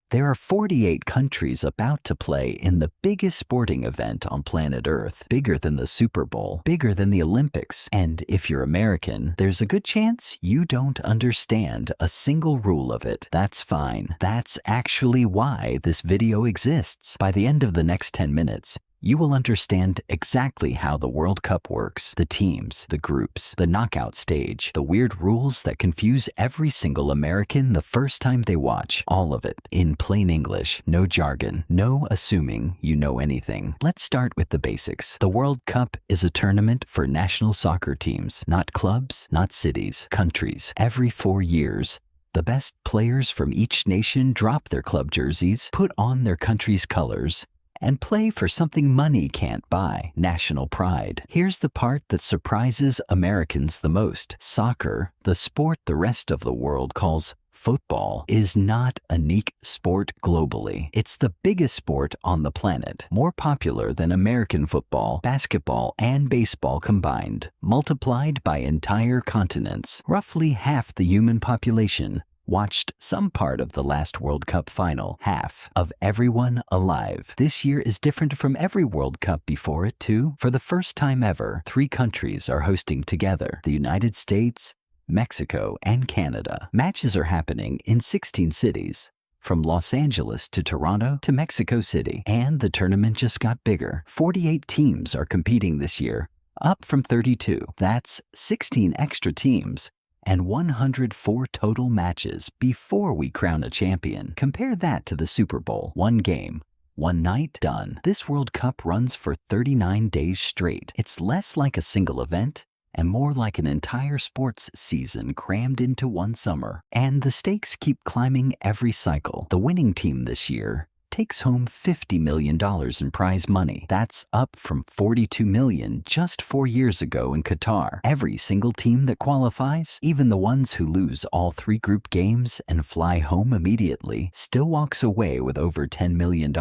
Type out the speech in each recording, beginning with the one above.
There are 48 countries about to play in the biggest sporting event on planet Earth, bigger than the Super Bowl, bigger than the Olympics. And if you're American, there's a good chance you don't understand a single rule of it. That's fine. That's actually why this video exists. By the end of the next 10 minutes, you will understand exactly how the World Cup works, the teams, the groups, the knockout stage, the weird rules that confuse every single American the first time they watch, all of it in plain English, no jargon, no assuming you know anything. Let's start with the basics. The World Cup is a tournament for national soccer teams, not clubs, not cities, countries. Every 4 years, the best players from each nation drop their club jerseys, put on their country's colors, and play for something money can't buy, national pride. Here's the part that surprises Americans the most. Soccer, the sport the rest of the world calls football, is not a unique sport globally. It's the biggest sport on the planet, more popular than American football, basketball, and baseball combined, multiplied by entire continents. Roughly half the human population watched some part of the last World Cup final. Half of everyone alive. This year is different from every World Cup before it, too. For the first time ever, 3 countries are hosting together: the United States, Mexico, and Canada. Matches are happening in 16 cities, from Los Angeles to Toronto to Mexico City. And the tournament just got bigger. 48 teams are competing this year, up from 32. That's 16 extra teams and 104 total matches before we crown a champion. Compare that to the Super Bowl. 1 game, 1 night, done. This World Cup runs for 39 days straight. It's less like a single event and more like an entire sports season crammed into one summer. And the stakes keep climbing every cycle. The winning team this year takes home $50 million in prize money. That's up from $42 million just 4 years ago in Qatar. Every single team that qualifies, even the ones who lose all 3 group games and fly home immediately, still walks away with over $10 million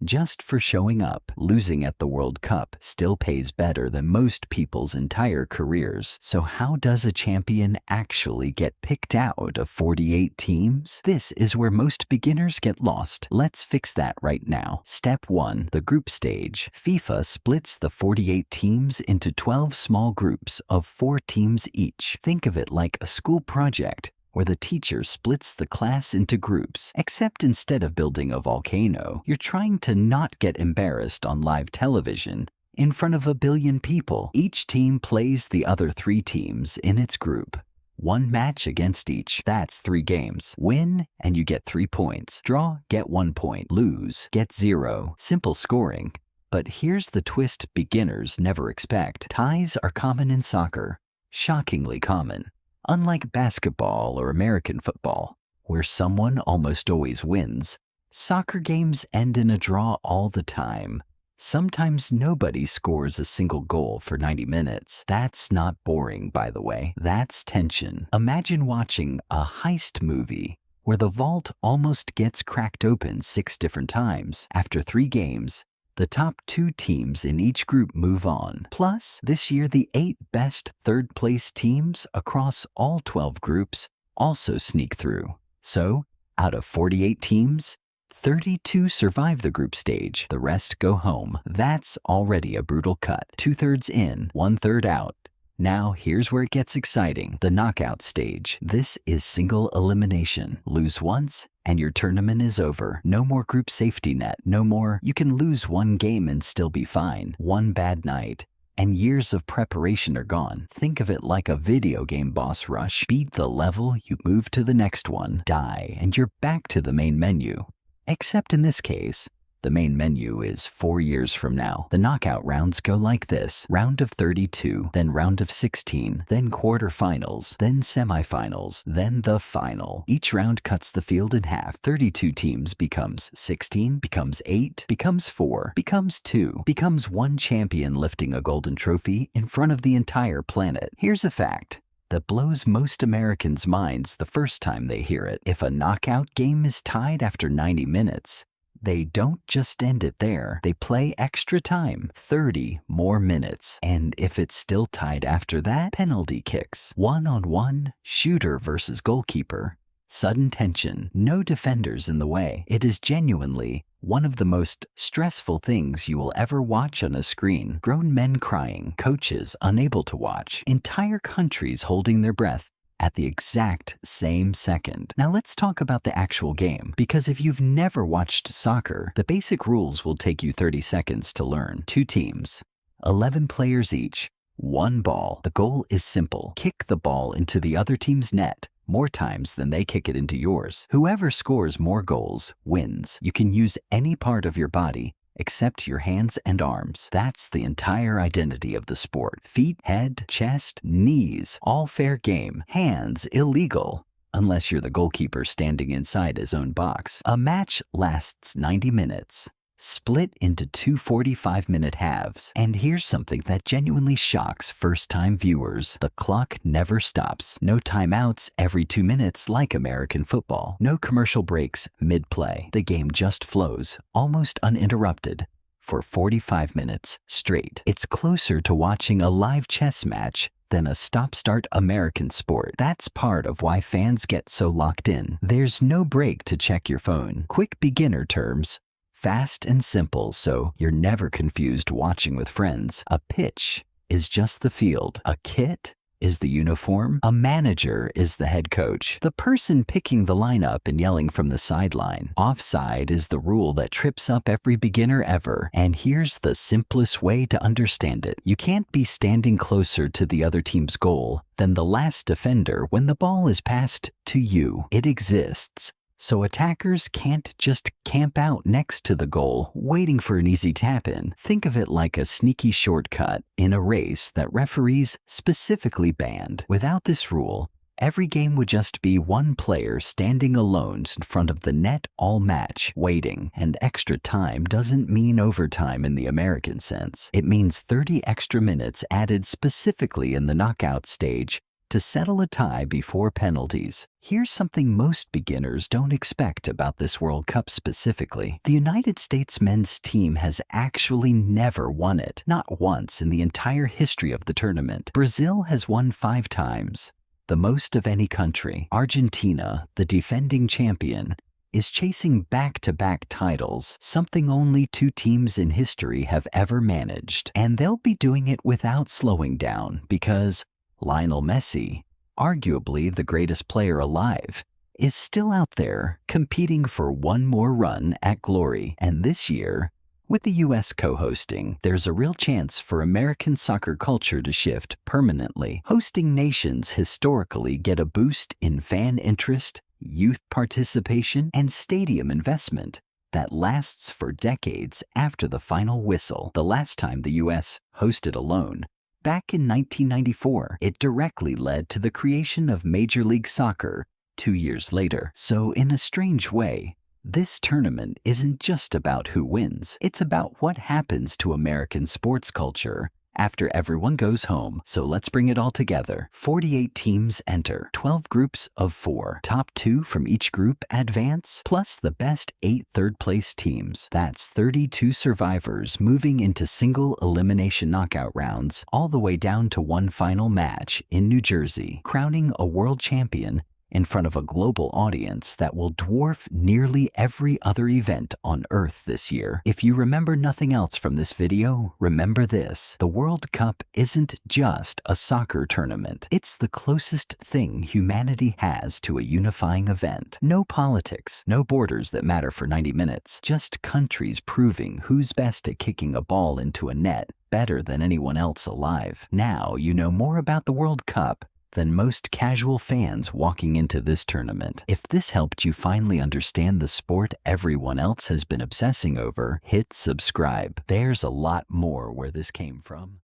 just for showing up. Losing at the World Cup still pays better than most people's entire careers. So how does a champion actually get picked out of 48 teams? This is where most beginners get lost. Let's fix that right now. Step 1. The group stage. FIFA splits the 48 teams into 12 small groups of 4 teams each. Think of it like a school project where the teacher splits the class into groups. Except instead of building a volcano, you're trying to not get embarrassed on live television in front of 1 billion people. Each team plays the other 3 teams in its group. 1 match against each. That's 3 games. Win, and you get 3 points. Draw, get 1 point. Lose, get 0. Simple scoring. But here's the twist beginners never expect. Ties are common in soccer. Shockingly common. Unlike basketball or American football, where someone almost always wins, soccer games end in a draw all the time. Sometimes nobody scores a single goal for 90 minutes. That's not boring, by the way. That's tension. Imagine watching a heist movie where the vault almost gets cracked open 6 different times. After 3 games, the top 2 teams in each group move on. Plus, this year the 8 best third-place teams across all 12 groups also sneak through. So, out of 48 teams, 32 survive the group stage. The rest go home. That's already a brutal cut. 2/3 in, 1/3 out. Now, here's where it gets exciting. The knockout stage. This is single elimination. Lose once, and your tournament is over. No more group safety net. No more, you can lose 1 game and still be fine. 1 bad night, and years of preparation are gone. Think of it like a video game boss rush. Beat the level, you move to the next one. Die, and you're back to the main menu. Except in this case, the main menu is 4 years from now. The knockout rounds go like this: round of 32, then round of 16, then quarterfinals, then semifinals, then the final. Each round cuts the field in half. 32 teams becomes 16, becomes 8, becomes 4, becomes 2, becomes 1 champion lifting a golden trophy in front of the entire planet. Here's a fact that blows most Americans' minds the first time they hear it. If a knockout game is tied after 90 minutes, they don't just end it there. They play extra time, 30 more minutes. And if it's still tied after that, penalty kicks. 1-on-1, shooter versus goalkeeper. sudden tension, no defenders in the way. It is genuinely one of the most stressful things you will ever watch on a screen. Grown men crying, coaches unable to watch, entire countries holding their breath at the exact same second. Now let's talk about the actual game, because if you've never watched soccer, the basic rules will take you 30 seconds to learn. 2 teams, 11 players each, 1 ball. The goal is simple. Kick the ball into the other team's net more times than they kick it into yours. Whoever scores more goals wins. You can use any part of your body except your hands and arms. That's the entire identity of the sport. Feet, head, chest, knees, all fair game. Hands, illegal, unless you're the goalkeeper standing inside his own box. A match lasts 90 minutes. Split into 2 45-minute halves. And here's something that genuinely shocks first-time viewers. The clock never stops. No timeouts every 2 minutes like American football. No commercial breaks mid-play. The game just flows, almost uninterrupted, for 45 minutes straight. It's closer to watching a live chess match than a stop-start American sport. That's part of why fans get so locked in. There's no break to check your phone. Quick beginner terms. Fast and simple, so you're never confused watching with friends. A pitch is just the field. A kit is the uniform. A manager is the head coach. The person picking the lineup and yelling from the sideline. Offside is the rule that trips up every beginner ever. And here's the simplest way to understand it. You can't be standing closer to the other team's goal than the last defender when the ball is passed to you. It exists. So attackers can't just camp out next to the goal, waiting for an easy tap-in. Think of it like a sneaky shortcut in a race that referees specifically banned. Without this rule, every game would just be one player standing alone in front of the net all match, waiting. And extra time doesn't mean overtime in the American sense. It means 30 extra minutes added specifically in the knockout stage to settle a tie before penalties. Here's something most beginners don't expect about this World Cup specifically. The United States men's team has actually never won it, not once in the entire history of the tournament. Brazil has won 5 times, the most of any country. Argentina, the defending champion, is chasing back-to-back titles, something only 2 teams in history have ever managed. And they'll be doing it without slowing down, because Lionel Messi, arguably the greatest player alive, is still out there competing for one more run at glory. And this year, with the U.S. co-hosting, there's a real chance for American soccer culture to shift permanently. Hosting nations historically get a boost in fan interest, youth participation, and stadium investment that lasts for decades after the final whistle. The last time the U.S. hosted alone, back in 1994, it directly led to the creation of Major League Soccer 2 years later. So in a strange way, this tournament isn't just about who wins. It's about what happens to American sports culture after everyone goes home. So let's bring it all together. 48 teams enter, 12 groups of 4. Top 2 from each group advance, plus the best 8 third-place teams. That's 32 survivors moving into single elimination knockout rounds, all the way down to one final match in New Jersey, crowning a world champion in front of a global audience that will dwarf nearly every other event on Earth this year. If you remember nothing else from this video, remember this. The World Cup isn't just a soccer tournament. It's the closest thing humanity has to a unifying event. No politics, no borders that matter for 90 minutes, just countries proving who's best at kicking a ball into a net better than anyone else alive. Now you know more about the World Cup than most casual fans walking into this tournament. If this helped you finally understand the sport everyone else has been obsessing over, hit subscribe. There's a lot more where this came from.